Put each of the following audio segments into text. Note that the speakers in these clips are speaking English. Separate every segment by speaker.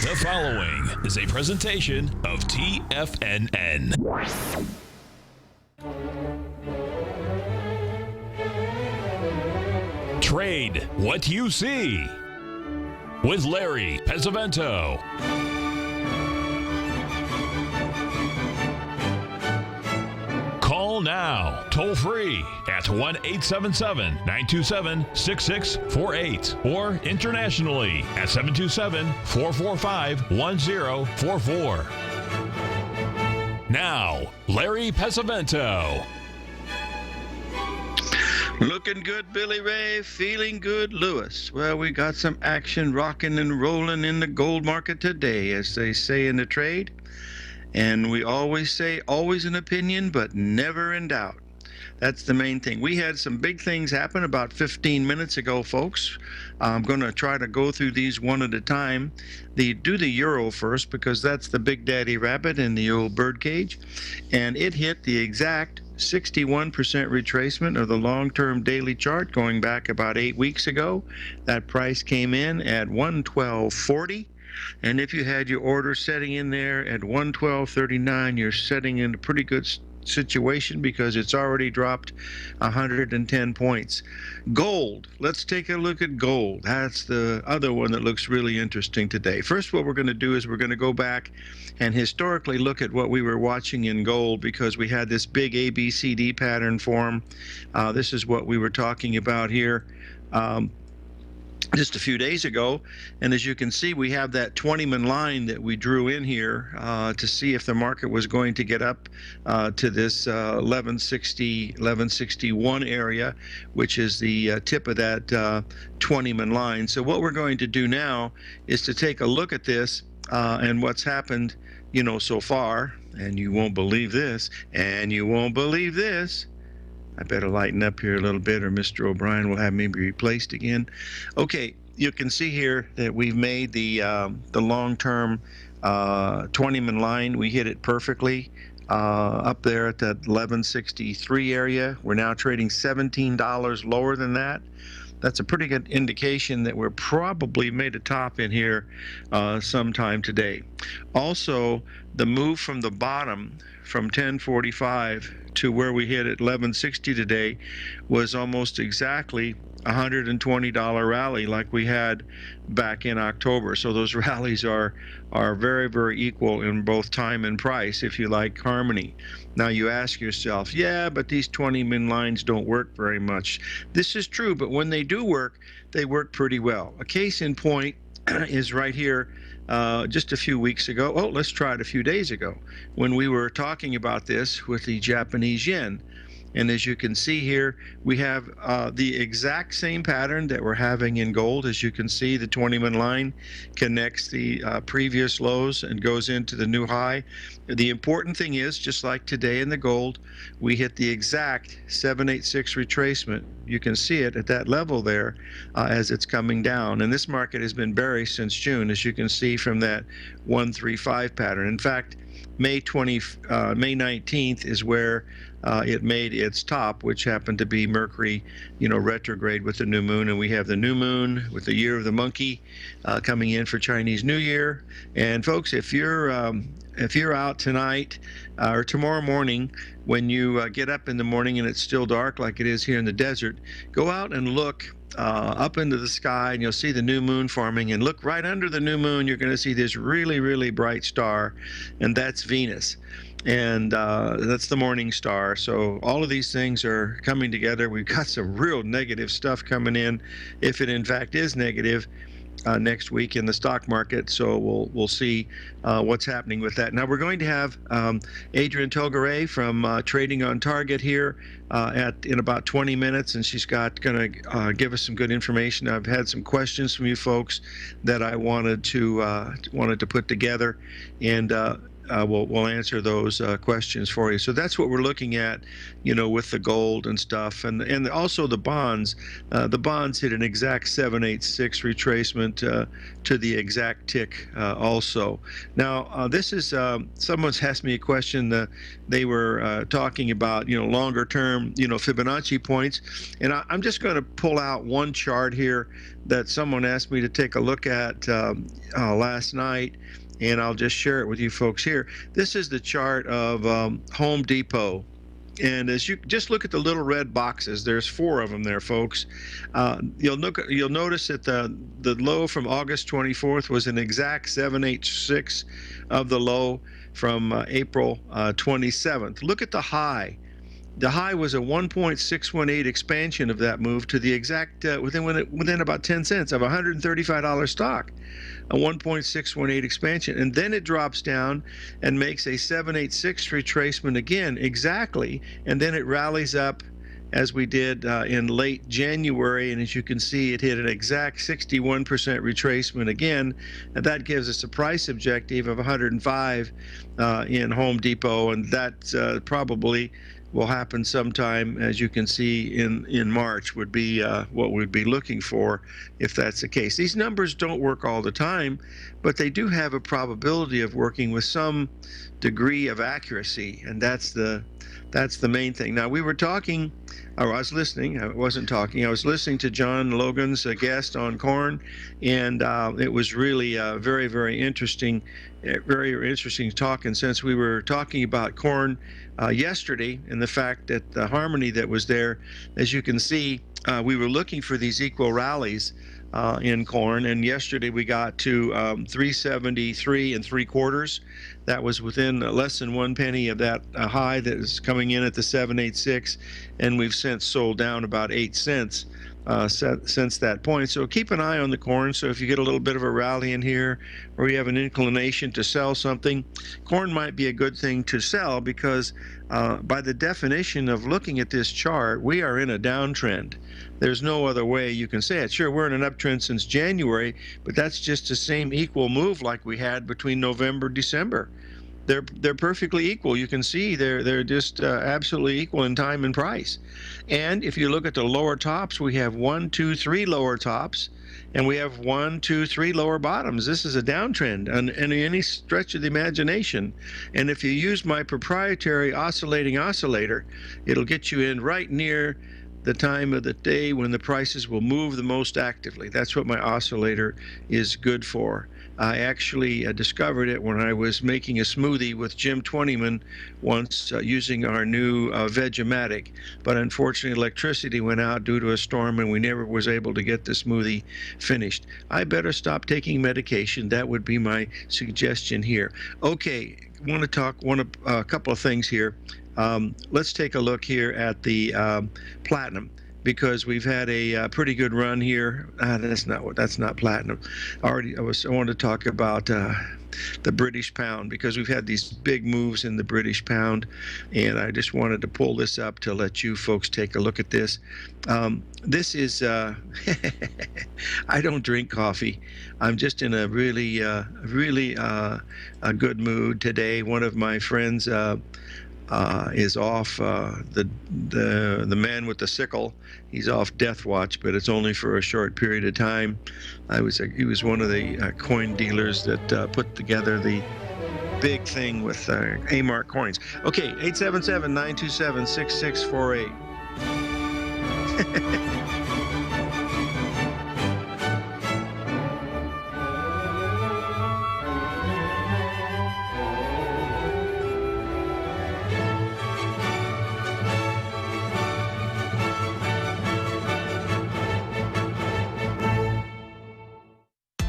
Speaker 1: The following is a presentation of TFNN. Trade what you see with Larry Pesavento. Call now, toll free at 1-877-927-6648 or internationally at 727-445-1044. Now, Larry Pesavento.
Speaker 2: Looking good, Billy Ray. Feeling good, Lewis. Well, we got some action rocking and rolling in the gold market today, as they say in the trade. And we always say, always an opinion, but never in doubt. That's the main thing. We had some big things happen about 15 minutes ago, folks. I'm going to try to go through these one at a time. Do the euro first, because that's the big daddy rabbit in the old birdcage. And it hit the exact 61% retracement of the long-term daily chart going back about 8 weeks ago. That price came in at 112.40. And if you had your order setting in there at 112.39, you're setting in a pretty good situation because it's already dropped 110 points. Gold. Let's take a look at gold. That's the other one that looks really interesting today. First, what we're going to do is we're going to go back and historically look at what we were watching in gold, because we had this big ABCD pattern form. This is what we were talking about here. Just a few days ago, and as you can see, we have that 20-man line that we drew in here to see if the market was going to get up to this 1160, 1161 area, which is the tip of that 20-man line. So what we're going to do now is to take a look at this and what's happened, so far. And you won't believe this, and you won't believe this. I better lighten up here a little bit, or Mr. O'Brien will have me replaced again. Okay, you can see here that we've made the long-term 20-man line. We hit it perfectly up there at that 1163 area. We're now trading $17 lower than that. That's a pretty good indication that we're probably made a top in here sometime today. Also, the move from the bottom from 1045 to where we hit at 1160 today was almost exactly $120 rally like we had back in October. So those rallies are very, very equal in both time and price, if you like harmony. Now you ask yourself, yeah, but these 20-man lines don't work very much. This is true, but when they do work, they work pretty well. A case in point is right here. Just a few weeks ago, let's try it a few days ago, when we were talking about this with the Japanese yen. And as you can see here, we have the exact same pattern that we're having in gold. As you can see, the 20-man line connects the previous lows and goes into the new high. The important thing is, just like today in the gold, we hit the exact 786 retracement. You can see it at that level there as it's coming down. And this market has been bearish since June, as you can see from that 135 pattern. In fact, May 19th is where it made its top, which happened to be Mercury, retrograde with the new moon. And we have the new moon with the year of the monkey coming in for Chinese New Year. And folks, if you're out tonight or tomorrow morning, when you get up in the morning and it's still dark like it is here in the desert, go out and look up into the sky, and you'll see the new moon forming. And look right under the new moon, you're going to see this really, really bright star, and that's Venus. And that's the morning star. So all of these things are coming together. We've got some real negative stuff coming in, if it in fact is negative, next week in the stock market. So we'll see what's happening with that. Now we're going to have Adrienne Togaray from Trading on Target here in about 20 minutes, and she's going to give us some good information. I've had some questions from you folks that I wanted to put together, and we'll answer those questions for you. So that's what we're looking at, with the gold and stuff, and also the bonds. The bonds hit an exact 786 retracement to the exact tick also. Now this is someone's asked me a question. They were talking about longer term Fibonacci points, and I'm just going to pull out one chart here that someone asked me to take a look at last night, and I'll just share it with you folks here. This is the chart of Home Depot. And as you just look at the little red boxes, there's 4 of them there, folks. You'll notice that the low from August 24th was an exact 786 of the low from April 27th. Look at the high. The high was a 1.618 expansion of that move to the exact within about 10 cents of $135 stock, a 1.618 expansion, and then it drops down and makes a 786 retracement again exactly, and then it rallies up as we did in late January, and as you can see, it hit an exact 61% retracement again, and that gives us a price objective of 105 in Home Depot, and that probably will happen sometime, as you can see, in March would be what we'd be looking for if that's the case. These numbers don't work all the time, but they do have a probability of working with some degree of accuracy, and that's the main thing. Now, we were talking, or I was listening, I wasn't talking, I was listening to John Logan's guest on corn, and it was really very, very interesting talk. And since we were talking about corn yesterday and the fact that the harmony that was there, as you can see, we were looking for these equal rallies in corn, and yesterday we got to 373 3/4. That was within less than 1 penny of that high that is coming in at the 786, and we've since sold down about 8 cents since that point. So keep an eye on the corn. So if you get a little bit of a rally in here, or you have an inclination to sell something, corn might be a good thing to sell, because by the definition of looking at this chart, we are in a downtrend. There's no other way you can say it. Sure, we're in an uptrend since January, but that's just the same equal move like we had between November, December. They're perfectly equal. You can see they're just absolutely equal in time and price. And if you look at the lower tops, we have 1, 2, 3 lower tops, and we have 1, 2, 3 lower bottoms. This is a downtrend on any stretch of the imagination. And if you use my proprietary oscillating oscillator, it'll get you in right near the time of the day when the prices will move the most actively. That's what my oscillator is good for. I actually discovered it when I was making a smoothie with Jim Twentyman once using our new Vegematic, but unfortunately electricity went out due to a storm and we never was able to get the smoothie finished. I better stop taking medication. That would be my suggestion here. Okay, want to talk a couple of things here. Let's take a look here at the platinum, because we've had a pretty good run here. That's not platinum. I wanted to talk about the British pound, because we've had these big moves in the British pound, and I just wanted to pull this up to let you folks take a look at this. This is I don't drink coffee. I'm just in a really a good mood today. One of my friends is off, the man with the sickle. He's off death watch, but it's only for a short period of time. He was one of the coin dealers that put together the big thing with A-mark coins. Okay, 877-927-6648.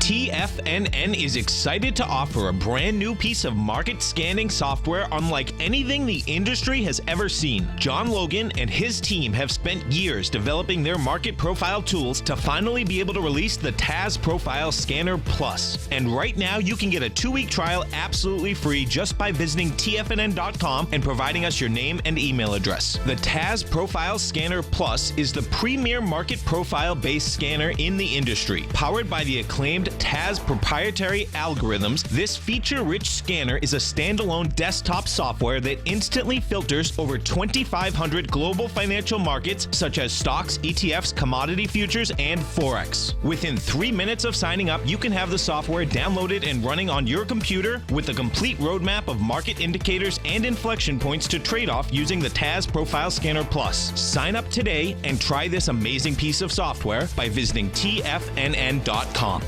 Speaker 1: TFNN is excited to offer a brand new piece of market scanning software unlike anything the industry has ever seen. John Logan and his team have spent years developing their market profile tools to finally be able to release the TAS Profile Scanner Plus. And right now you can get a 2-week trial absolutely free just by visiting TFNN.com and providing us your name and email address. The TAS Profile Scanner Plus is the premier market profile based scanner in the industry, powered by the acclaimed TAS proprietary algorithms, this feature-rich scanner is a standalone desktop software that instantly filters over 2,500 global financial markets such as stocks, ETFs, commodity futures, and Forex. Within 3 minutes of signing up, you can have the software downloaded and running on your computer with a complete roadmap of market indicators and inflection points to trade off using the TAS Profile Scanner Plus. Sign up today and try this amazing piece of software by visiting TFNN.com.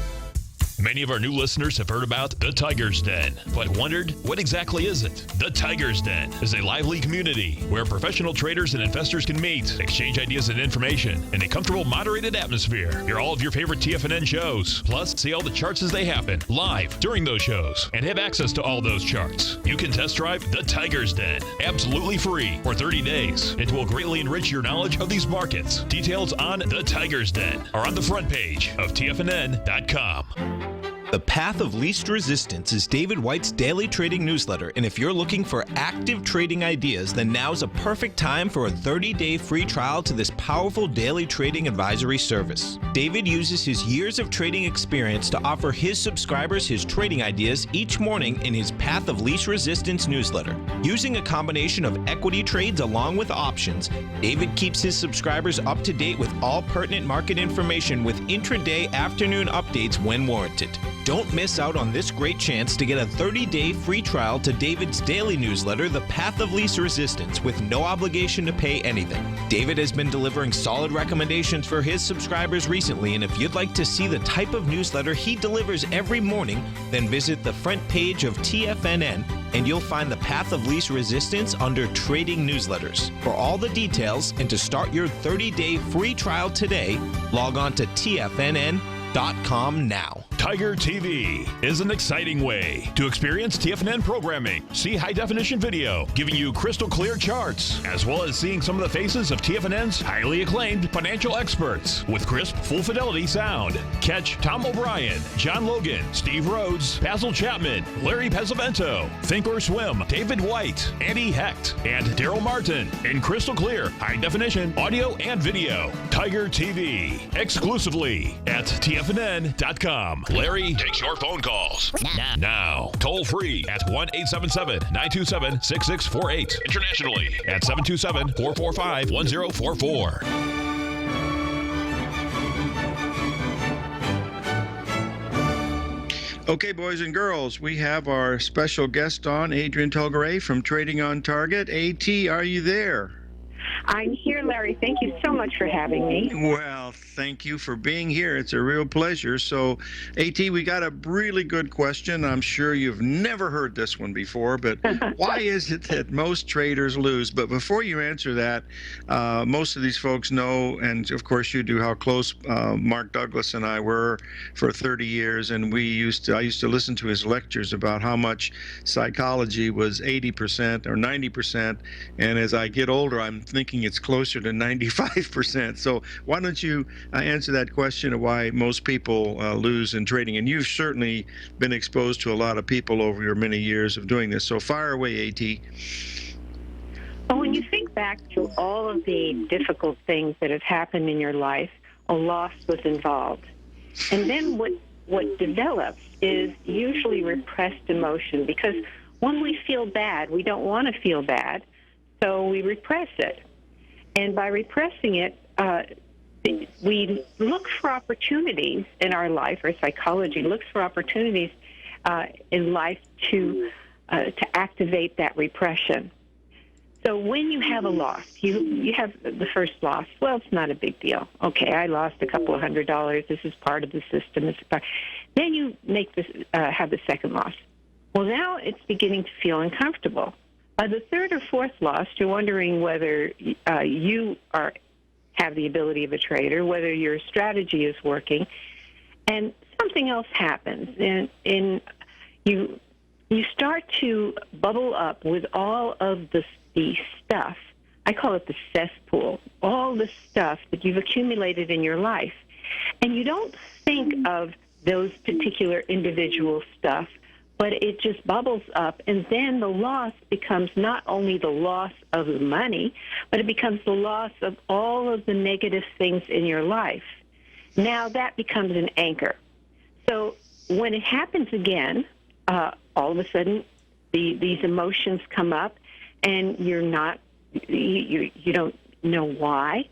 Speaker 3: Many of our new listeners have heard about the Tiger's Den, but wondered, what exactly is it? The Tiger's Den is a lively community where professional traders and investors can meet, exchange ideas and information in a comfortable, moderated atmosphere. Hear all of your favorite TFNN shows, plus see all the charts as they happen live during those shows, and have access to all those charts. You can test drive the Tiger's Den absolutely free for 30 days. It will greatly enrich your knowledge of these markets. Details on the Tiger's Den are on the front page of TFNN.com.
Speaker 1: The Path of Least Resistance is David White's daily trading newsletter, and if you're looking for active trading ideas, then now's a perfect time for a 30-day free trial to this powerful daily trading advisory service. David uses his years of trading experience to offer his subscribers his trading ideas each morning in his Path of Least Resistance newsletter. Using a combination of equity trades along with options, David keeps his subscribers up to date with all pertinent market information with intraday afternoon updates when warranted. Don't miss out on this great chance to get a 30-day free trial to David's daily newsletter, The Path of Least Resistance, with no obligation to pay anything. David has been delivering solid recommendations for his subscribers recently, and if you'd like to see the type of newsletter he delivers every morning, then visit the front page of TFNN and you'll find The Path of Least Resistance under Trading Newsletters. For all the details and to start your 30-day free trial today, log on to TFNN.com now.
Speaker 3: Tiger TV is an exciting way to experience TFNN programming. See high-definition video, giving you crystal clear charts, as well as seeing some of the faces of TFNN's highly acclaimed financial experts with crisp, full-fidelity sound. Catch Tom O'Brien, John Logan, Steve Rhodes, Basil Chapman, Larry Pesavento, Think or Swim, David White, Andy Hecht, and Daryl Martin in crystal clear, high-definition audio and video. Tiger TV, exclusively at TFNN.com. Larry takes your phone calls now. Toll free at 1-877-927-6648. Internationally at 727-445-1044.
Speaker 2: Okay, boys and girls, we have our special guest on, Adrienne Tolgare from Trading on Target. AT, are you there?
Speaker 4: I'm here, Larry. Thank you so much for having me.
Speaker 2: Well, thank you for being here. It's a real pleasure. So, AT, we got a really good question. I'm sure you've never heard this one before, but why is it that most traders lose? But before you answer that, most of these folks know, and of course you do, how close Mark Douglas and I were for 30 years, and I used to listen to his lectures about how much psychology was 80% or 90%, and as I get older, I'm thinking it's closer to 95%. So why don't you answer that question of why most people lose in trading? And you've certainly been exposed to a lot of people over your many years of doing this. So fire away, AT.
Speaker 4: Well, when you think back to all of the difficult things that have happened in your life, a loss was involved. And then what develops is usually repressed emotion, because when we feel bad, we don't want to feel bad, so we repress it. And by repressing it, we look for opportunities in our life, or psychology looks for opportunities in life to activate that repression. So when you have a loss, you have the first loss. Well, it's not a big deal. Okay, I lost a couple of $100. This is part of the system. Then you make have the second loss. Well, now it's beginning to feel uncomfortable. By the third or fourth loss, you're wondering whether you have the ability of a trader, whether your strategy is working, and something else happens, and you start to bubble up with all of the stuff. I call it the cesspool, all the stuff that you've accumulated in your life, and you don't think of those particular individual stuff, but it just bubbles up, and then the loss becomes not only the loss of the money, but it becomes the loss of all of the negative things in your life. Now that becomes an anchor. So when it happens again, all of a sudden these emotions come up, and you don't know why.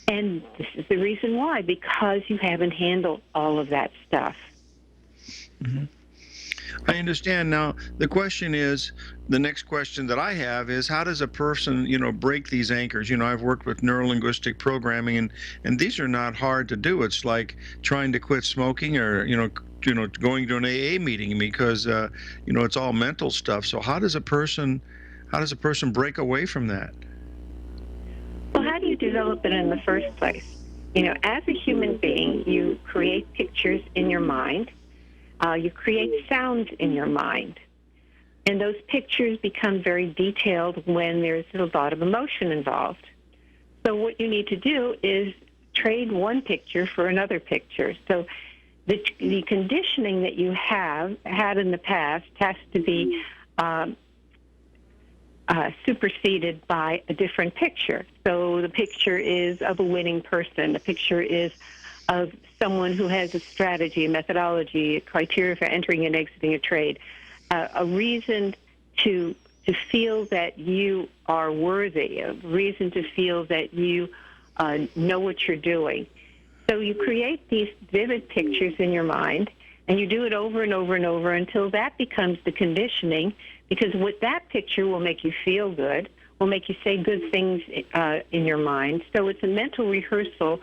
Speaker 4: And this is the reason why, because you haven't handled all of that stuff.
Speaker 2: Mm-hmm. I understand. Now, the question is, the next question that I have is, how does a person, break these anchors? I've worked with neuro-linguistic programming, and these are not hard to do. It's like trying to quit smoking, or, going to an AA meeting, because, it's all mental stuff. So how does a person break away from that?
Speaker 4: Well, how do you develop it in the first place? As a human being, you create pictures in your mind. You create sounds in your mind. And those pictures become very detailed when there's a lot of emotion involved. So what you need to do is trade one picture for another picture. So the conditioning that you have had in the past has to be superseded by a different picture. So the picture is of a winning person. The picture is of someone who has a strategy, a methodology, a criteria for entering and exiting a trade, a reason to feel that you are worthy, a reason to feel that you know what you're doing. So you create these vivid pictures in your mind, and you do it over and over and over until that becomes the conditioning, because what that picture will make you feel good, will make you say good things in your mind. So it's a mental rehearsal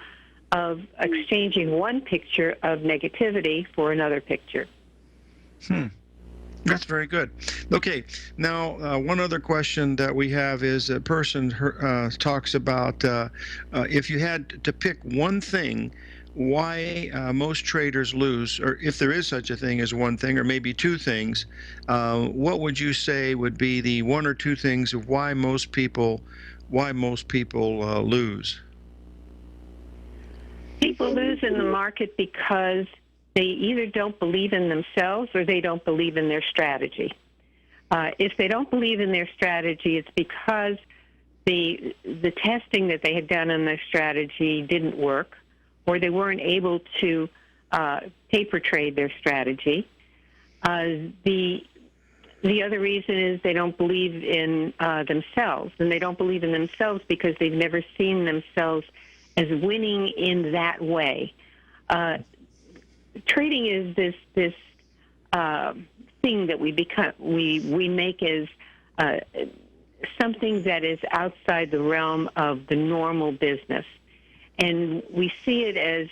Speaker 4: of exchanging one picture of negativity for another picture.
Speaker 2: That's very good. Okay, now one other question that we have is, a person talks about if you had to pick one thing why most traders lose, or if there is such a thing as one thing, or maybe two things, what would you say would be the one or two things of why most people lose?
Speaker 4: People lose in the market because they either don't believe in themselves or they don't believe in their strategy. If they don't believe in their strategy, it's because the testing that they had done on their strategy didn't work, or they weren't able to paper trade their strategy. The other reason is they don't believe in themselves, and they don't believe in themselves because they've never seen themselves as winning in that way. Trading is this thing that we make as something that is outside the realm of the normal business, and we see it as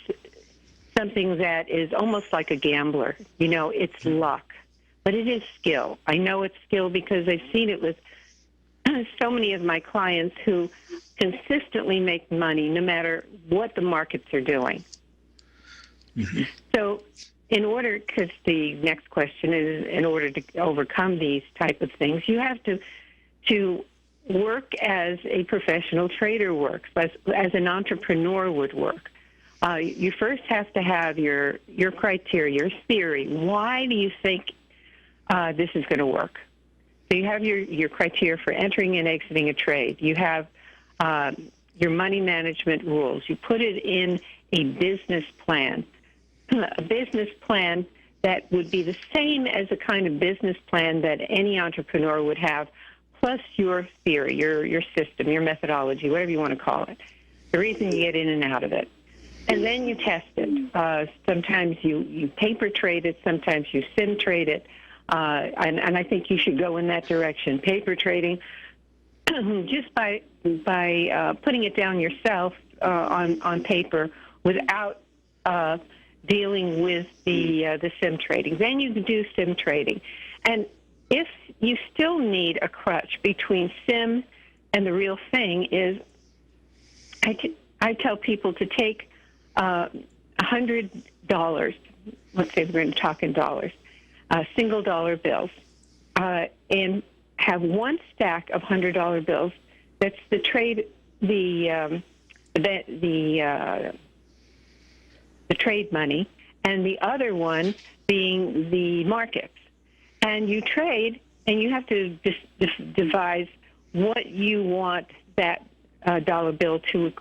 Speaker 4: something that is almost like a gambler. It's luck, but it is skill. I know it's skill because I've seen it with so many of my clients who consistently make money no matter what the markets are doing. Mm-hmm. So because the next question is, in order to overcome these type of things, you have to work as a professional trader works, as an entrepreneur would work. You first have to have your criteria, your theory. Why do you think this is going to work? So you have your criteria for entering and exiting a trade. You have your money management rules. You put it in a business plan that would be the same as a kind of business plan that any entrepreneur would have, plus your theory, your system, your methodology, whatever you want to call it, the reason you get in and out of it. And then you test it. Sometimes you paper trade it, sometimes you sim trade it, and I think you should go in that direction. Paper trading, just by putting it down yourself on paper without dealing with the sim trading. Then you can do sim trading. And if you still need a crutch between sim and the real thing, is I tell people to take $100, let's say we're going to talk in dollars, single dollar bills, and have one stack of $100 bills. That's the trade, the trade money, and the other one being the markets. And you trade, and you have to devise what you want that dollar bill to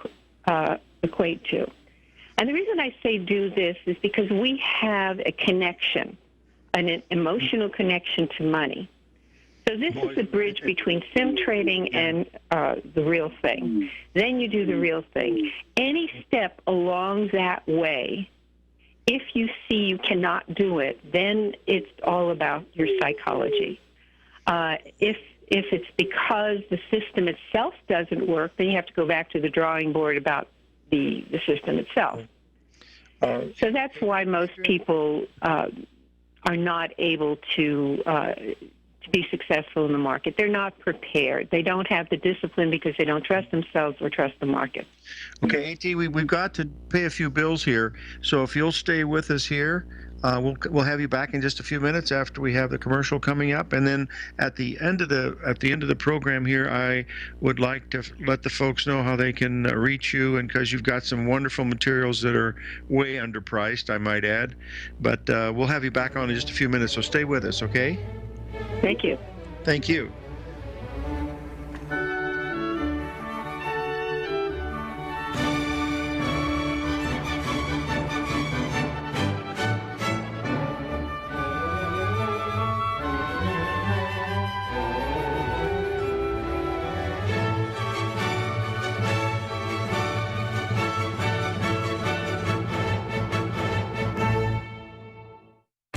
Speaker 4: equate to. And the reason I say do this is because we have a connection, an emotional connection to money. So this is the bridge between sim trading and the real thing. Then you do the real thing. Any step along that way, if you see you cannot do it, then it's all about your psychology. If it's because the system itself doesn't work, then you have to go back to the drawing board about the system itself. So that's why most people are not able to be successful in the market. They're not prepared. They don't have the discipline because they don't trust themselves or trust the market.
Speaker 2: Okay, AT, we've got to pay a few bills here. So if you'll stay with us here, we'll have you back in just a few minutes after we have the commercial coming up, and then at the end of the program here, I would like to let the folks know how they can reach you, and because you've got some wonderful materials that are way underpriced, I might add. But we'll have you back on in just a few minutes. So stay with us, okay?
Speaker 4: Thank you.
Speaker 2: Thank you.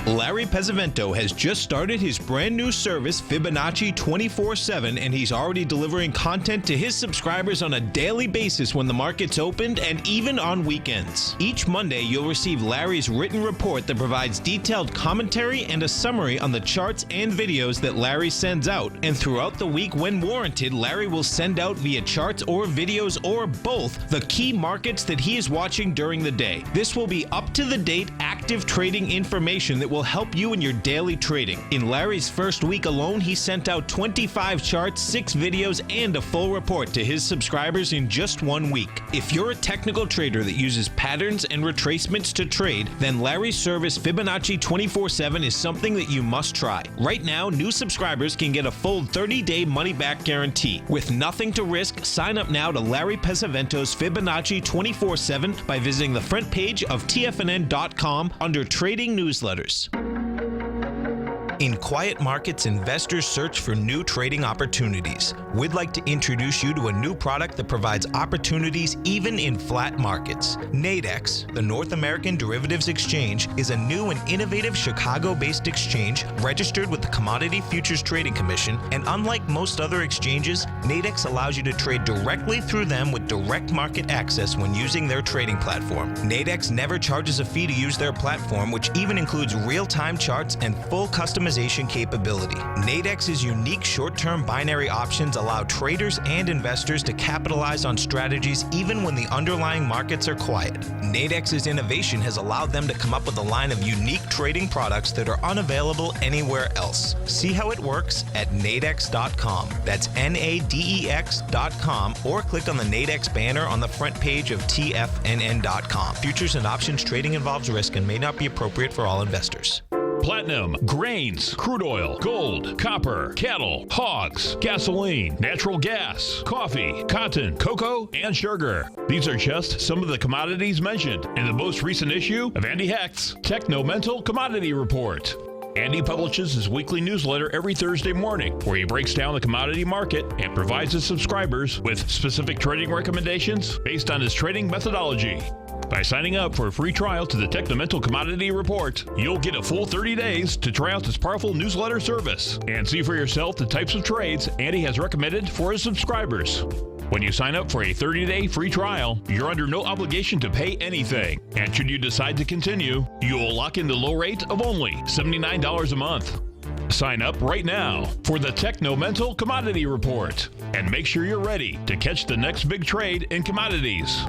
Speaker 1: Larry Pesavento has just started his brand new service, Fibonacci 24/7, and he's already delivering content to his subscribers on a daily basis when the market's opened and even on weekends. Each Monday, you'll receive Larry's written report that provides detailed commentary and a summary on the charts and videos that Larry sends out. And throughout the week, when warranted, Larry will send out via charts or videos or both the key markets that he is watching during the day. This will be up-to-the-date, active trading information that will help you in your daily trading. In Larry's first week alone, he sent out 25 charts, 6 videos, and a full report to his subscribers in just 1 week. If you're a technical trader that uses patterns and retracements to trade, then Larry's service Fibonacci 24/7 is something that you must try. Right now, new subscribers can get a full 30-day money-back guarantee. With nothing to risk, sign up now to Larry Pesavento's Fibonacci 24/7 by visiting the front page of TFNN.com under Trading Newsletters. In quiet markets, investors search for new trading opportunities. We'd like to introduce you to a new product that provides opportunities even in flat markets. Nadex, the North American Derivatives Exchange, is a new and innovative Chicago-based exchange registered with the Commodity Futures Trading Commission, and unlike most other exchanges, Nadex allows you to trade directly through them with direct market access when using their trading platform. Nadex never charges a fee to use their platform, which even includes real-time charts and full customization capability. Nadex's unique short-term binary options allow traders and investors to capitalize on strategies even when the underlying markets are quiet. Nadex's innovation has allowed them to come up with a line of unique trading products that are unavailable anywhere else. See how it works at nadex.com. That's NADEX.com, or click on the Nadex banner on the front page of TFNN.com. Futures and options trading involves risk and may not be appropriate for all investors.
Speaker 3: Platinum, grains, crude oil, gold, copper, cattle, hogs, gasoline, natural gas, coffee, cotton, cocoa, and sugar. These are just some of the commodities mentioned in the most recent issue of Andy Hecht's Techno-Mental Commodity Report. Andy publishes his weekly newsletter every Thursday morning, where he breaks down the commodity market and provides his subscribers with specific trading recommendations based on his trading methodology. By signing up for a free trial to the Techno-Mental Commodity Report, you'll get a full 30 days to try out this powerful newsletter service and see for yourself the types of trades Andy has recommended for his subscribers. When you sign up for a 30-day free trial, you're under no obligation to pay anything. And should you decide to continue, you'll lock in the low rate of only $79 a month. Sign up right now for the Techno-Mental Commodity Report and make sure you're ready to catch the next big trade in commodities.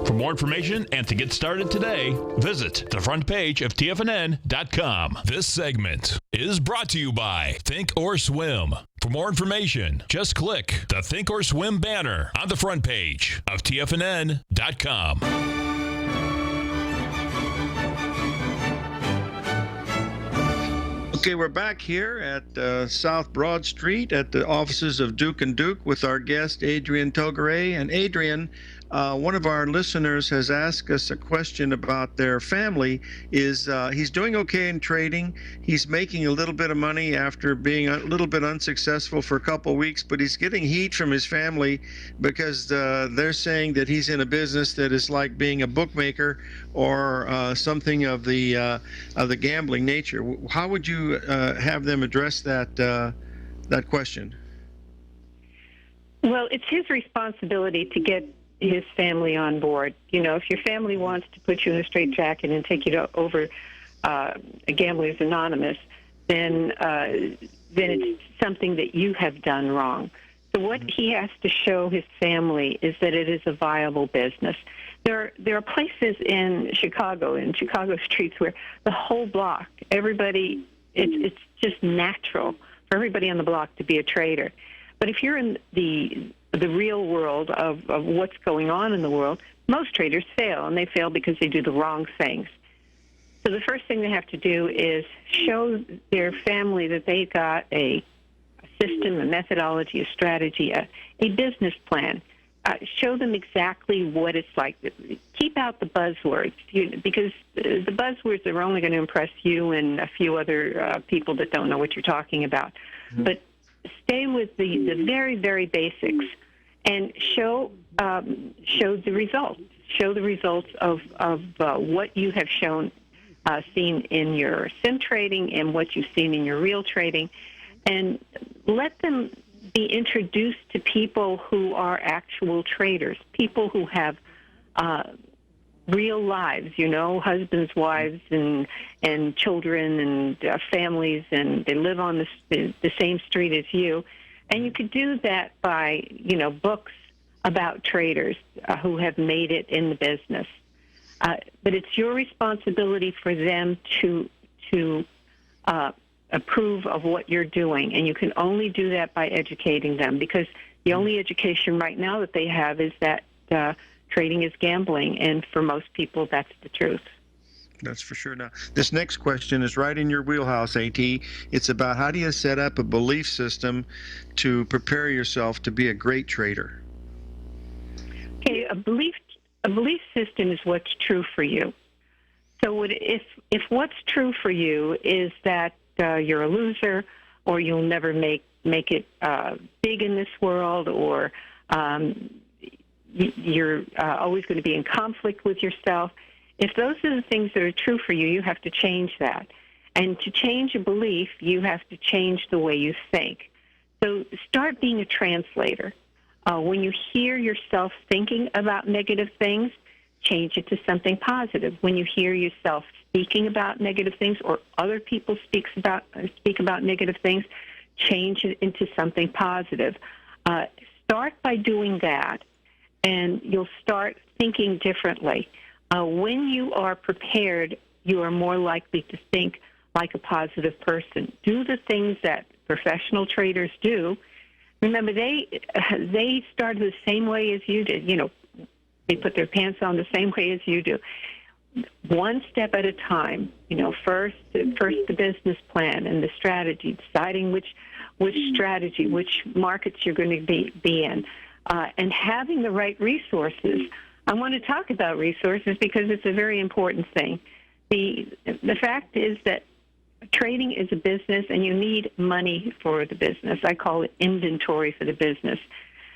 Speaker 3: For more information and to get started today, visit the front page of TFNN.com. This segment is brought to you by Think or Swim. For more information, just click the Think or Swim banner on the front page of TFNN.com.
Speaker 2: Okay, we're back here at South Broad Street at the offices of Duke & Duke with our guest, Adrian Togaray. And Adrian, one of our listeners has asked us a question about their family. He's doing okay in trading. He's making a little bit of money after being a little bit unsuccessful for a couple of weeks, but he's getting heat from his family because they're saying that he's in a business that is like being a bookmaker or something of the gambling nature. How would you have them address that question?
Speaker 4: Well, it's his responsibility to get his family on board. If your family wants to put you in a straitjacket and take you over Gamblers Anonymous, then it's something that you have done wrong. So what he has to show his family is that it is a viable business. There are places in Chicago streets, where the whole block, everybody, it's just natural for everybody on the block to be a trader. But if you're in the real world of what's going on in the world, most traders fail, and they fail because they do the wrong things. So the first thing they have to do is show their family that they got a system, a methodology, a strategy, a business plan. Show them exactly what it's like. Keep out the buzzwords, because the buzzwords are only going to impress you and a few other people that don't know what you're talking about. Mm-hmm. But stay with the very, very basics, and show the results. Show the results of what you have seen in your sim trading and what you've seen in your real trading, and let them be introduced to people who are actual traders, people who have real lives, husbands, wives, and children, and families, and they live on the same street as you. And you could do that by, books about traders who have made it in the business. But it's your responsibility for them to approve of what you're doing, and you can only do that by educating them, because the only education right now that they have is that trading is gambling, and for most people, that's the truth.
Speaker 2: That's for sure. Now, this next question is right in your wheelhouse, AT. It's about how do you set up a belief system to prepare yourself to be a great trader?
Speaker 4: Okay, a belief system is what's true for you. So if what's true for you is that you're a loser, or you'll never make it big in this world, or you're always going to be in conflict with yourself, if those are the things that are true for you, you have to change that. And to change a belief, you have to change the way you think. So start being a translator. When you hear yourself thinking about negative things, change it to something positive. When you hear yourself speaking about negative things, or other people speak about negative things, change it into something positive. Start by doing that, and you'll start thinking differently. When you are prepared, you are more likely to think like a positive person. Do the things that professional traders do. Remember, they started the same way as you did. They put their pants on the same way as you do. One step at a time. First the business plan and the strategy, deciding which strategy, which markets you're going to be in, and having the right resources. I want to talk about resources because it's a very important thing. The fact is that trading is a business, and you need money for the business. I call it inventory for the business.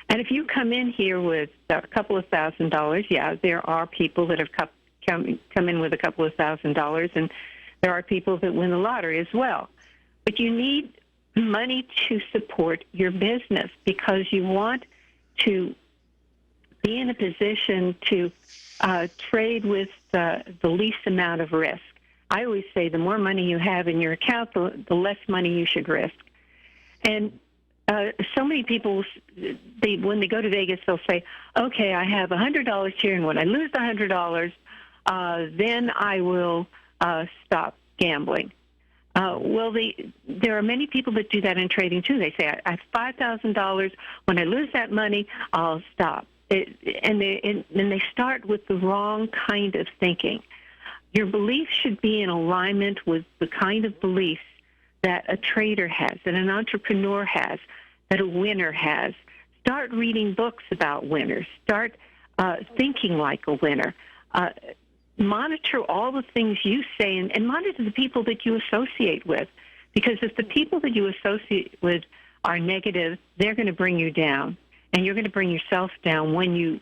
Speaker 4: And if you come in here with a couple of $1,000, yeah, there are people that have come in with a couple of $1,000, and there are people that win the lottery as well. But you need money to support your business, because you want to be in a position to trade with the least amount of risk. I always say the more money you have in your account, the less money you should risk. And so many people, when they go to Vegas, they'll say, okay, I have $100 here, and when I lose the $100, then I will stop gambling. There are many people that do that in trading, too. They say, I have $5,000. When I lose that money, I'll stop. And they start with the wrong kind of thinking. Your beliefs should be in alignment with the kind of beliefs that a trader has, that an entrepreneur has, that a winner has. Start reading books about winners. Start thinking like a winner. Monitor all the things you say and monitor the people that you associate with. Because if the people that you associate with are negative, they're going to bring you down. And you're going to bring yourself down when you're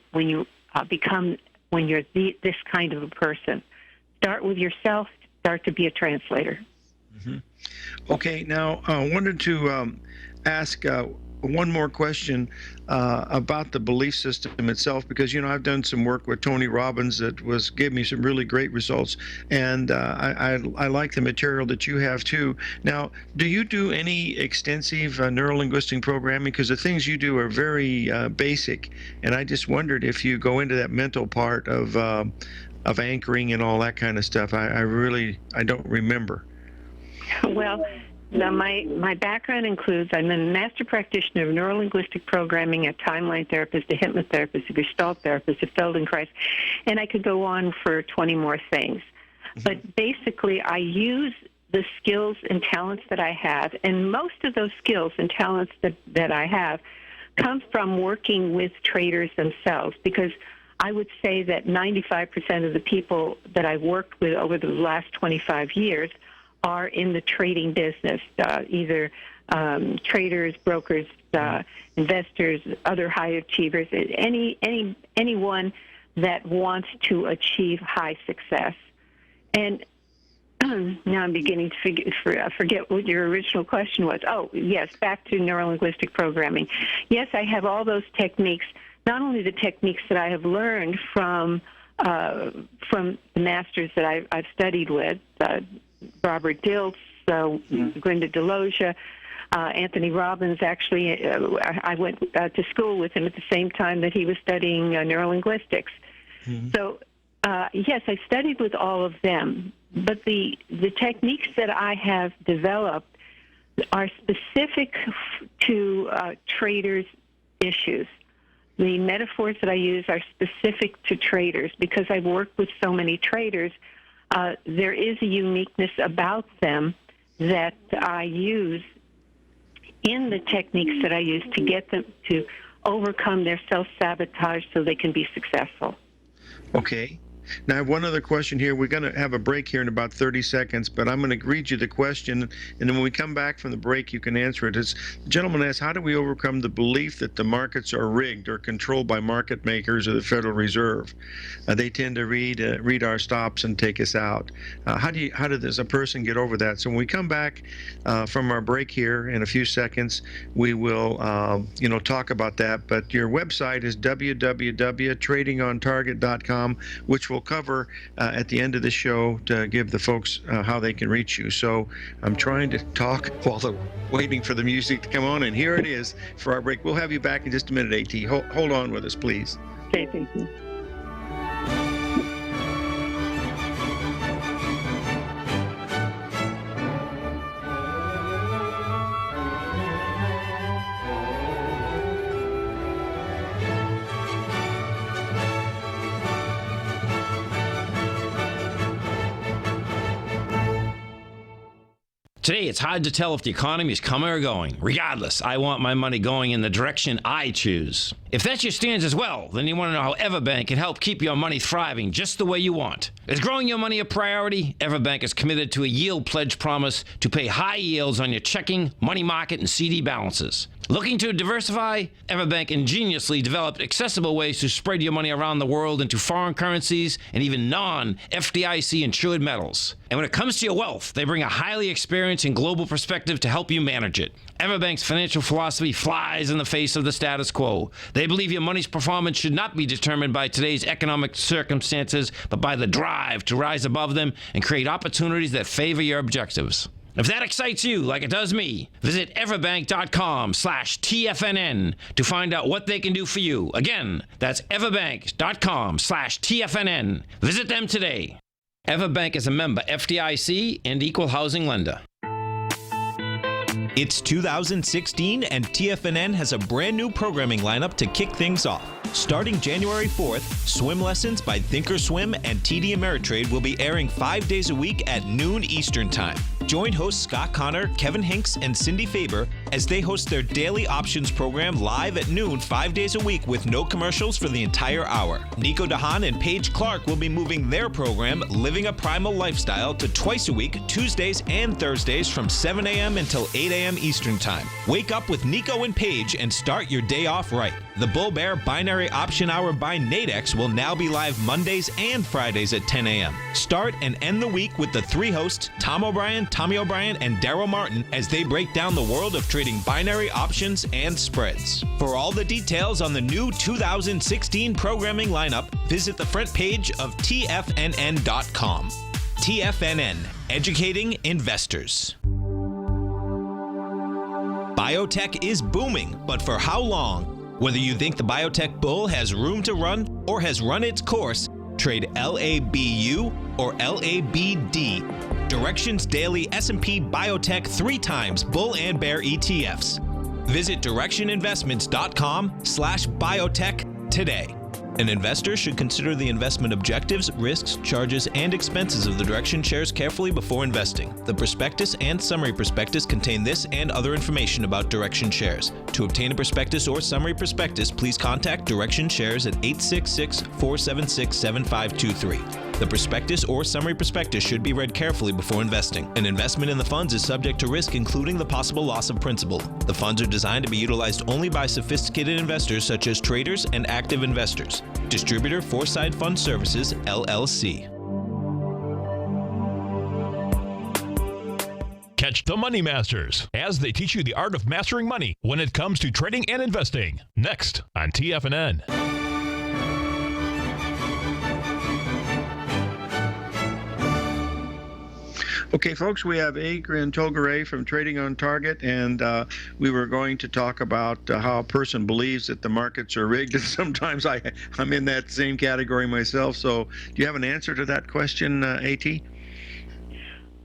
Speaker 4: this kind of a person. Start with yourself. Start to be a translator.
Speaker 2: Mm-hmm. Okay, now I wanted to ask one more question about the belief system itself, because I've done some work with Tony Robbins that gave me some really great results, and I like the material that you have too. Now, do you do any extensive neurolinguistic programming? Because the things you do are very basic, and I just wondered if you go into that mental part of anchoring and all that kind of stuff. I don't remember.
Speaker 4: Well, now my background includes I'm a master practitioner of neurolinguistic programming, a timeline therapist, a hypnotherapist, a Gestalt therapist, a Feldenkrais, and I could go on for 20 more things. Mm-hmm. But basically, I use the skills and talents that I have, and most of those skills and talents that I have come from working with traders themselves, because I would say that 95% of the people that I've worked with over the last 25 years are in the trading business, either traders, brokers, investors, other high achievers, anyone that wants to achieve high success. And now I'm beginning to forget what your original question was. Oh, yes, back to neurolinguistic programming. Yes, I have all those techniques, not only the techniques that I have learned from the masters that I've studied with, Robert Dilts, Gwenda Deloja, Anthony Robbins. Actually, I went to school with him at the same time that he was studying neurolinguistics. Mm-hmm. So, yes, I studied with all of them, but the techniques that I have developed are specific to traders' issues. The metaphors that I use are specific to traders because I've worked with so many traders. There is a uniqueness about them that I use in the techniques that I use to get them to overcome their self-sabotage so they can be successful. Okay.
Speaker 2: Now, I have one other question here. We're going to have a break here in about 30 seconds, but I'm going to read you the question, and then when we come back from the break, you can answer it. The gentleman asks, how do we overcome the belief that the markets are rigged or controlled by market makers or the Federal Reserve? They tend to read our stops and take us out. How does a person get over that? So when we come back from our break here in a few seconds, we will talk about that. But your website is www.tradingontarget.com, which will cover at the end of the show to give the folks how they can reach you. So I'm trying to talk while they're waiting for the music to come on, and here it is for our break. We'll have you back in just a minute, AT. Hold on with us, please.
Speaker 4: Okay, thank you.
Speaker 1: Today, it's hard to tell if the economy is coming or going. Regardless, I want my money going in the direction I choose. If that's your stance as well, then you want to know how Everbank can help keep your money thriving just the way you want. Is growing your money a priority? Everbank is committed to a yield pledge promise to pay high yields on your checking, money market, and CD balances. Looking to diversify? Everbank ingeniously developed accessible ways to spread your money around the world into foreign currencies and even non-FDIC insured metals. And when it comes to your wealth, they bring a highly experienced and global perspective to help you manage it. Everbank's financial philosophy flies in the face of the status quo. They believe your money's performance should not be determined by today's economic circumstances, but by the drive to rise above them and create opportunities that favor your objectives. If that excites you like it does me, visit everbank.com/TFNN to find out what they can do for you. Again, that's everbank.com/TFNN. Visit them today. Everbank is a member FDIC and equal housing lender.
Speaker 5: It's 2016 and TFNN has a brand new programming lineup to kick things off. Starting January 4th, Swim Lessons by Thinkorswim and TD Ameritrade will be airing 5 days a week at noon Eastern Time. Join hosts Scott Connor, Kevin Hinks, and Cindy Faber as they host their daily options program live at noon 5 days a week with no commercials for the entire hour. Nico DeHaan and Paige Clark will be moving their program, Living a Primal Lifestyle, to twice a week, Tuesdays and Thursdays from 7 a.m. until 8 a.m. Eastern Time. Wake up with Nico and Paige and start your day off right. The Bull Bear Binary Option Hour by Nadex will now be live Mondays and Fridays at 10 a.m. Start and end the week with the three hosts, Tom O'Brien, Tommy O'Brien, and Daryl Martin, as they break down the world of trading binary options and spreads. For all the details on the new 2016 programming lineup, visit the front page of TFNN.com. TFNN, educating investors. Biotech is booming, but for how long? Whether you think the biotech bull has room to run or has run its course, trade LABU or LABD. Directions Daily S&P Biotech 3 times bull and bear ETFs. Visit directioninvestments.com/biotech today. An investor should consider the investment objectives, risks, charges, and expenses of the Direction shares carefully before investing. The prospectus and summary prospectus contain this and other information about Direction shares. To obtain a prospectus or summary prospectus, please contact Direction shares at 866-476-7523. The prospectus or summary prospectus should be read carefully before investing. An investment in the funds is subject to risk, including the possible loss of principal. The funds are designed to be utilized only by sophisticated investors such as traders and active investors. Distributor Foreside Fund Services, LLC.
Speaker 3: Catch the Money Masters as they teach you the art of mastering money when it comes to trading and investing. Next on TFNN.
Speaker 2: Okay, folks, we have Adrian Tolgare from Trading on Target, and we were going to talk about how a person believes that the markets are rigged, and sometimes I'm in that same category myself. So do you have an answer to that question, AT?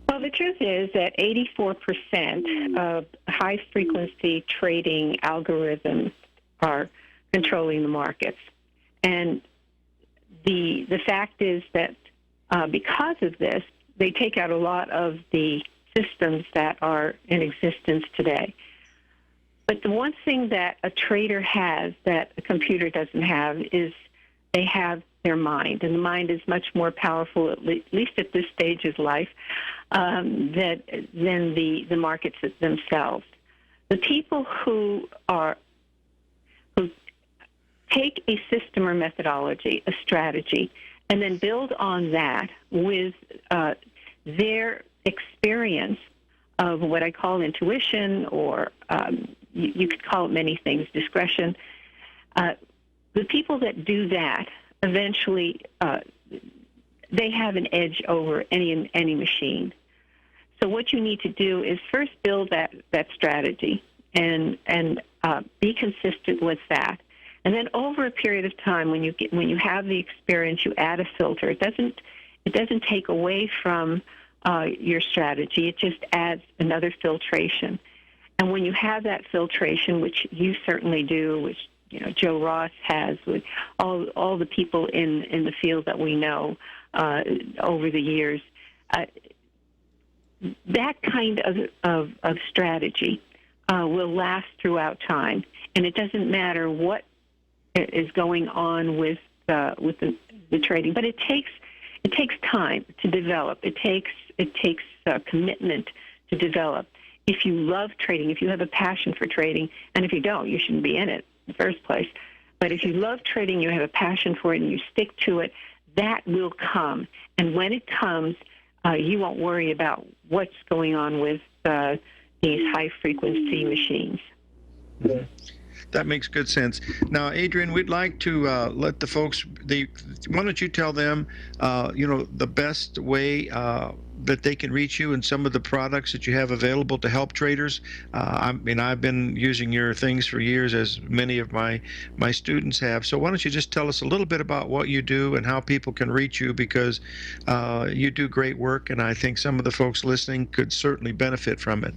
Speaker 4: Well, the truth is that 84% of high-frequency trading algorithms are controlling the markets. And the fact is that because of this, they take out a lot of the systems that are in existence today. But the one thing that a trader has that a computer doesn't have is they have their mind. And the mind is much more powerful, at least at this stage of life, than the markets themselves. The people who take a system or methodology, a strategy, and then build on that with their experience of what I call intuition, or you could call it many things, discretion. The people that do that eventually they have an edge over any machine. So what you need to do is first build that strategy and be consistent with that. And then over a period of time, when you have the experience, you add a filter. It doesn't take away from your strategy. It just adds another filtration. And when you have that filtration, which you certainly do, which Joe Ross has, with all the people in the field that we know over the years, that kind of strategy will last throughout time. And it doesn't matter what is going on with the trading, but it takes time to develop. It takes commitment to develop. If you love trading, if you have a passion for trading, and if you don't, you shouldn't be in it in the first place. But if you love trading, you have a passion for it, and you stick to it, that will come. And when it comes, you won't worry about what's going on with these high-frequency machines.
Speaker 2: Mm-hmm. That makes good sense. Now, Adrian, we'd like to let the folks. Why don't you tell them, the best way that they can reach you and some of the products that you have available to help traders. I've been using your things for years, as many of my students have. So why don't you just tell us a little bit about what you do and how people can reach you, because you do great work, and I think some of the folks listening could certainly benefit from it.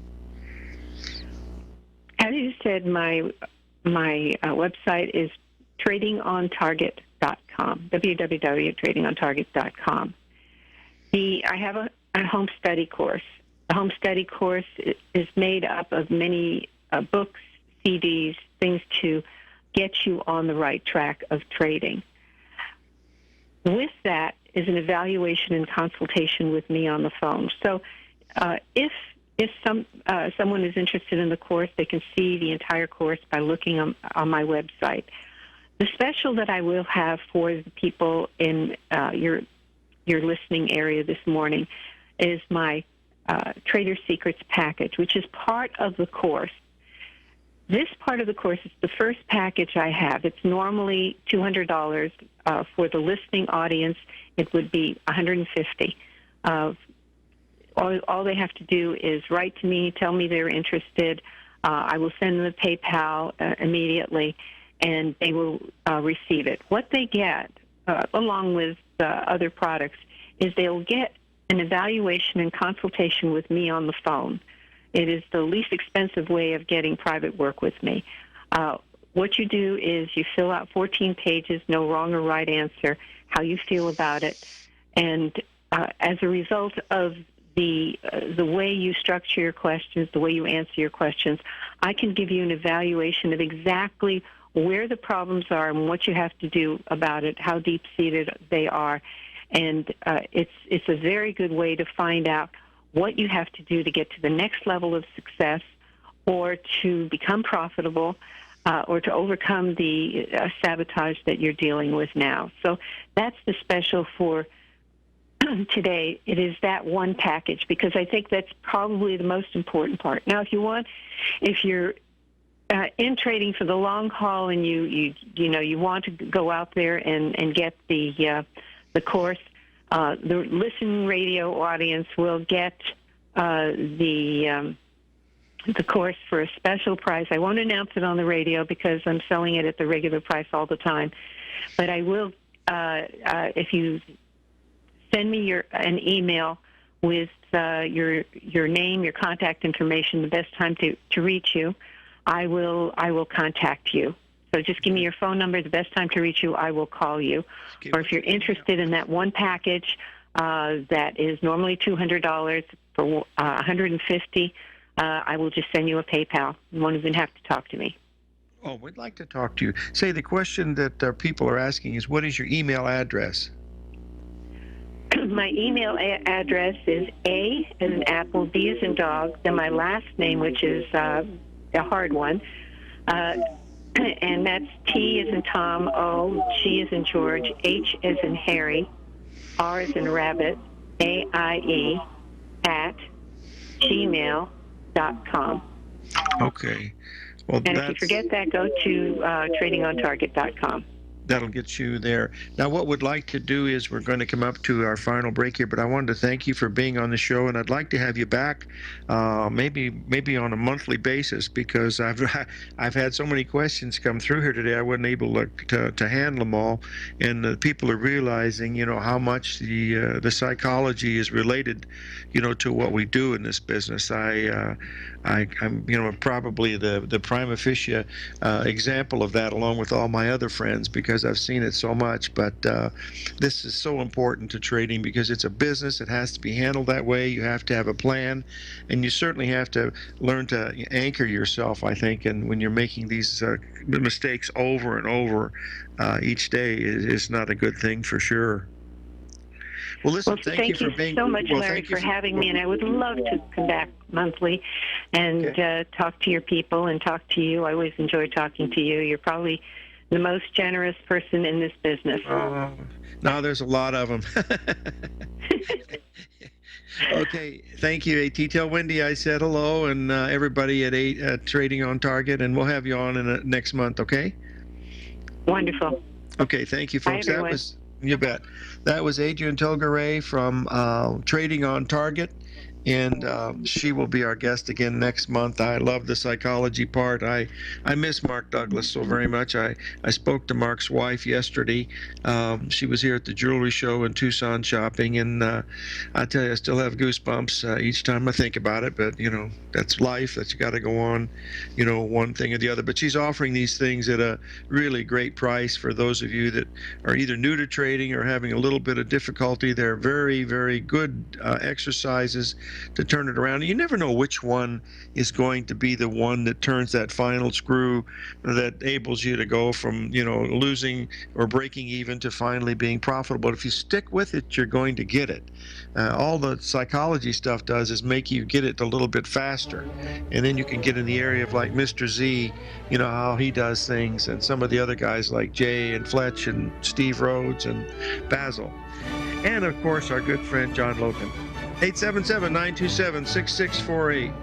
Speaker 4: As you said, my website is tradingontarget.com, www.tradingontarget.com. I have a home study course. The home study course is made up of many books, CDs, things to get you on the right track of trading. With that is an evaluation and consultation with me on the phone. So if someone is interested in the course, they can see the entire course by looking on my website. The special that I will have for the people in your listening area this morning is my Trader Secrets package, which is part of the course. This part of the course is the first package I have. It's normally $200. For the listening audience, it would be $150. All they have to do is write to me, tell me they're interested. I will send them a PayPal immediately, and they will receive it. What they get, along with other products, is they'll get an evaluation and consultation with me on the phone. It is the least expensive way of getting private work with me. What you do is you fill out 14 pages, no wrong or right answer, how you feel about it. And as a result of the way you structure your questions, the way you answer your questions, I can give you an evaluation of exactly where the problems are and what you have to do about it, how deep-seated they are. And it's a very good way to find out what you have to do to get to the next level of success, or to become profitable, or to overcome the sabotage that you're dealing with now. So that's the special for today. It is that one package, because I think that's probably the most important part. Now, if you're in trading for the long haul and you want to go out there and get the course, the listening radio audience will get the course for a special price. I won't announce it on the radio because I'm selling it at the regular price all the time, but I will. If you send me an email with your name, your contact information, the best time to reach you, I will contact you. So just give me your phone number. The best time to reach you, I will call you. Or if you're interested in that one package that is normally $200 for $150, I will just send you a PayPal. You won't even have to talk to me.
Speaker 2: Oh, we'd like to talk to you. Say, the question that people are asking is, what is your email address?
Speaker 4: My email address is A as in apple, D as in dog, then my last name, which is a hard one, and that's T as in Tom, O, G as in George, H as in Harry, R as in rabbit, AIE, at gmail.com.
Speaker 2: Okay. Well,
Speaker 4: and if you forget that, go to tradingontarget.com.
Speaker 2: That'll get you there. Now, what we'd like to do is we're going to come up to our final break here, but I wanted to thank you for being on the show, and I'd like to have you back maybe on a monthly basis, because I've had so many questions come through here today. I wasn't able to handle them all, and the people are realizing, how much the psychology is related, to what we do in this business. I'm probably the prima facie example of that, along with all my other friends, because I've seen it so much. But this is so important to trading, because it's a business. It has to be handled that way. You have to have a plan, and you certainly have to learn to anchor yourself, I think. And when you're making these mistakes over and over each day, is not a good thing for sure. Well, listen,
Speaker 4: thank you so much, Larry, for having me, and I would love to come back monthly and talk to your people and talk to you. I always enjoy talking to you. You're probably the most generous person in this business.
Speaker 2: No, there's a lot of them. Okay, thank you, AT. Tell Wendy I said hello, and everybody at Trading on Target, and we'll have you on in next month, okay?
Speaker 4: Wonderful.
Speaker 2: Okay, thank you, folks.
Speaker 4: Bye, everyone.
Speaker 2: You bet. That was Adrienne Tilgaray from Trading on Target, and she will be our guest again next month. I love the psychology part. I miss Mark Douglas so very much. I spoke to Mark's wife yesterday. She was here at the jewelry show in Tucson shopping, and I tell you, I still have goosebumps each time I think about it. But that's life. That's got to go on. One thing or the other. But she's offering these things at a really great price for those of you that are either new to trading or having a little bit of difficulty. They're very, very good exercises to turn it around. You never know which one is going to be the one that turns that final screw that enables you to go from, losing or breaking even to finally being profitable. If you stick with it, you're going to get it. All the psychology stuff does is make you get it a little bit faster, and then you can get in the area of like Mr. Z, how he does things, and some of the other guys like Jay and Fletch and Steve Rhodes and Basil, and of course our good friend John Logan. 877-927-6648.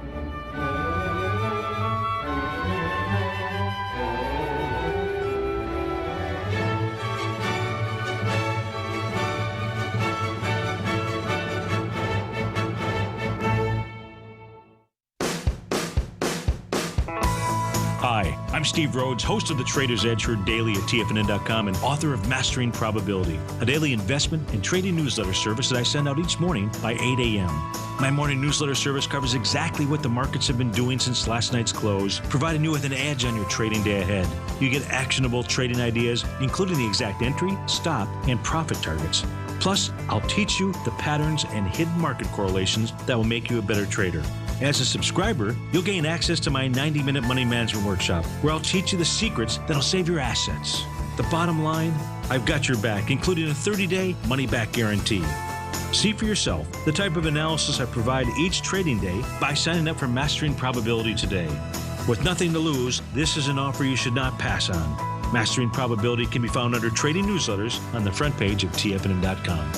Speaker 6: Hi, I'm Steve Rhodes, host of the Trader's Edge heard daily at TFNN.com and author of Mastering Probability, a daily investment and trading newsletter service that I send out each morning by 8 a.m. My morning newsletter service covers exactly what the markets have been doing since last night's close, providing you with an edge on your trading day ahead. You get actionable trading ideas, including the exact entry, stop, and profit targets. Plus, I'll teach you the patterns and hidden market correlations that will make you a better trader. As a subscriber, you'll gain access to my 90-minute money management workshop, where I'll teach you the secrets that'll save your assets. The bottom line, I've got your back, including a 30-day money-back guarantee. See for yourself the type of analysis I provide each trading day by signing up for Mastering Probability today. With nothing to lose, this is an offer you should not pass on. Mastering Probability can be found under Trading Newsletters on the front page of TFNN.com.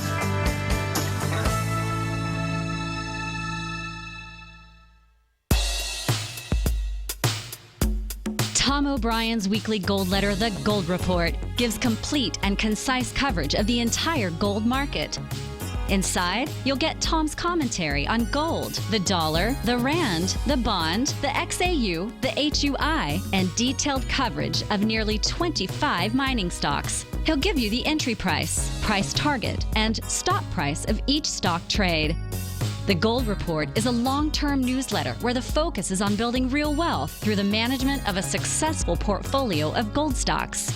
Speaker 7: Tom O'Brien's weekly gold letter, The Gold Report, gives complete and concise coverage of the entire gold market. Inside, you'll get Tom's commentary on gold, the dollar, the rand, the bond, the XAU, the HUI, and detailed coverage of nearly 25 mining stocks. He'll give you the entry price, price target, and stop price of each stock trade. The Gold Report is a long-term newsletter where the focus is on building real wealth through the management of a successful portfolio of gold stocks.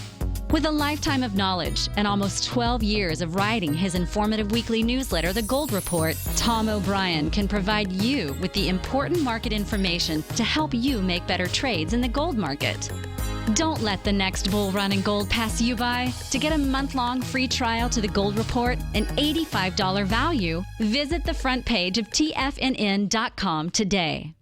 Speaker 7: With a lifetime of knowledge and almost 12 years of writing his informative weekly newsletter, The Gold Report, Tom O'Brien can provide you with the important market information to help you make better trades in the gold market. Don't let the next bull run in gold pass you by. To get a month-long free trial to The Gold Report, an $85 value, visit the front page of TFNN.com today.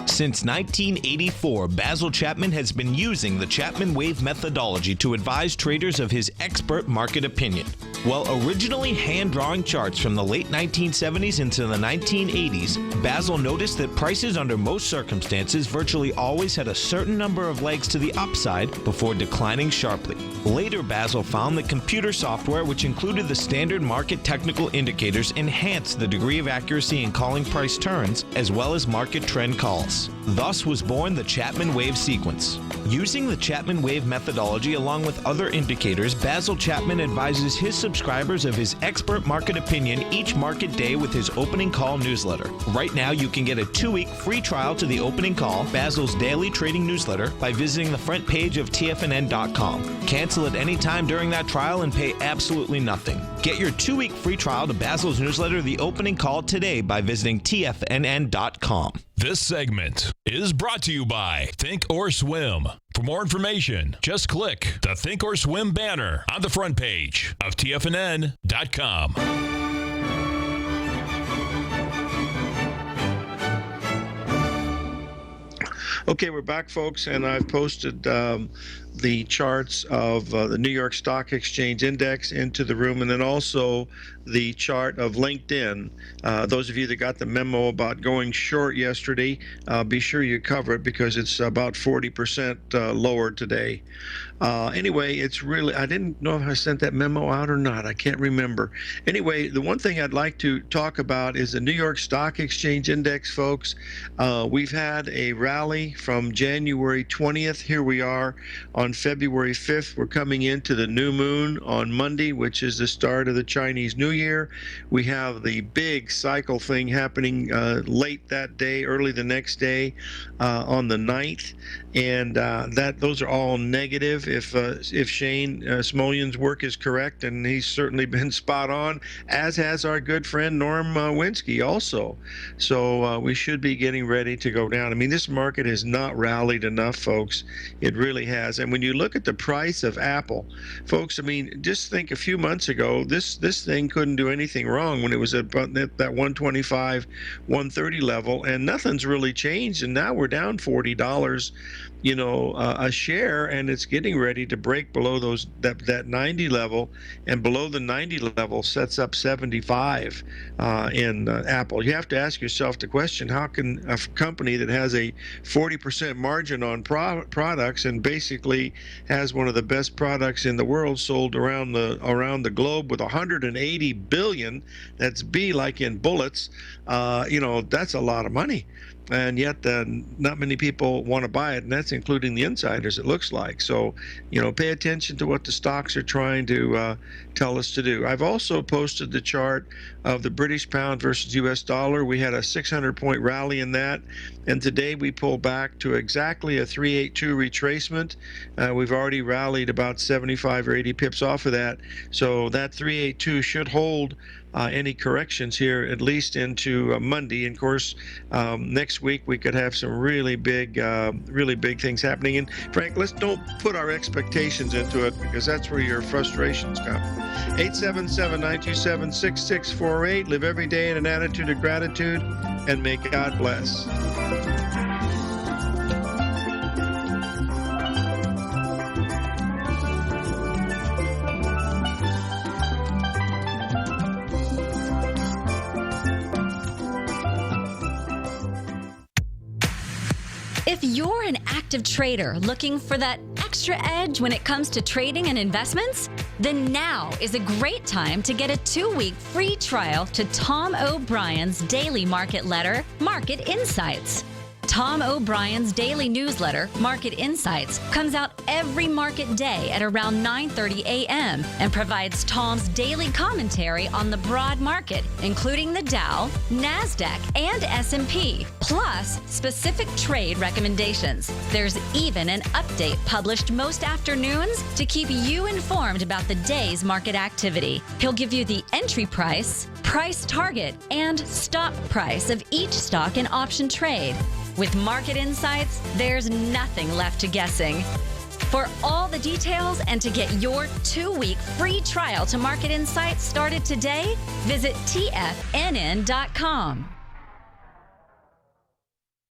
Speaker 1: Since 1984, Basil Chapman has been using the Chapman Wave methodology to advise traders of his expert market opinion. While originally hand-drawing charts from the late 1970s into the 1980s, Basil noticed that prices under most circumstances virtually always had a certain number of legs to the upside before declining sharply. Later, Basil found that computer software, which included the standard market technical indicators, enhanced the degree of accuracy in calling price turns as well as market trend calls. Thus was born the Chapman Wave sequence. Using the Chapman Wave methodology along with other indicators, Basil Chapman advises his subscribers of his expert market opinion each market day with his opening call newsletter. Right now, you can get a 2-week free trial to the opening call, Basil's daily trading newsletter, by visiting the front page of TFNN.com. Cancel at any time during that trial and pay absolutely nothing. Get your 2-week free trial to Basil's newsletter, The Opening Call, today by visiting TFNN.com.
Speaker 3: This segment is brought to you by Think or Swim. For more information, just click the Think or Swim banner on the front page of TFNN.com.
Speaker 2: Okay, we're back, folks, and I've posted the charts of the New York Stock Exchange Index into the room, and then also the chart of LinkedIn. Those of you that got the memo about going short yesterday, be sure you cover it because it's about 40% lower today. Anyway, it's really, I didn't know if I sent that memo out or not. I can't remember. Anyway, the one thing I'd like to talk about is the New York Stock Exchange Index, folks. We've had a rally from January 20th. Here we are on on February 5th. We're coming into the new moon on Monday, which is the start of the Chinese New Year. We have the big cycle thing happening late that day, early the next day on the 9th. And those are all negative if Shane Smolian's work is correct, and he's certainly been spot on, as has our good friend Norm Winsky also. So we should be getting ready to go down. I mean, this market has not rallied enough, folks. It really has. And when you look at the price of Apple, folks, I mean, just think a few months ago, this thing couldn't do anything wrong when it was at that 125, 130 level, and nothing's really changed. And now we're down $40. A share, and it's getting ready to break below that 90 level, and below the 90 level sets up 75 in Apple. You have to ask yourself the question: how can a company that has a 40% margin on products and basically has one of the best products in the world sold around the globe with 180 billion, that's B like in bullets, that's a lot of money. And yet not many people want to buy it, and that's including the insiders, it looks like. So, pay attention to what the stocks are trying to tell us to do. I've also posted the chart of the British pound versus U.S. dollar. We had a 600-point rally in that, and today we pulled back to exactly a 382 retracement. We've already rallied about 75 or 80 pips off of that, so that 382 should hold any corrections here, at least into Monday. And of course, next week we could have some really big things happening. And Frank, let's don't put our expectations into it, because that's where your frustrations come. 877-927-6648. Live every day in an attitude of gratitude, and may God bless.
Speaker 7: If you're an active trader looking for that extra edge when it comes to trading and investments, then now is a great time to get a 2-week free trial to Tom O'Brien's daily market letter, Market Insights. Tom O'Brien's daily newsletter, Market Insights, comes out every market day at around 9:30 a.m. and provides Tom's daily commentary on the broad market, including the Dow, NASDAQ, and S&P, plus specific trade recommendations. There's even an update published most afternoons to keep you informed about the day's market activity. He'll give you the entry price, price target, and stop price of each stock and option trade. With Market Insights, there's nothing left to guessing. For all the details and to get your 2-week free trial to Market Insights started today, visit TFNN.com.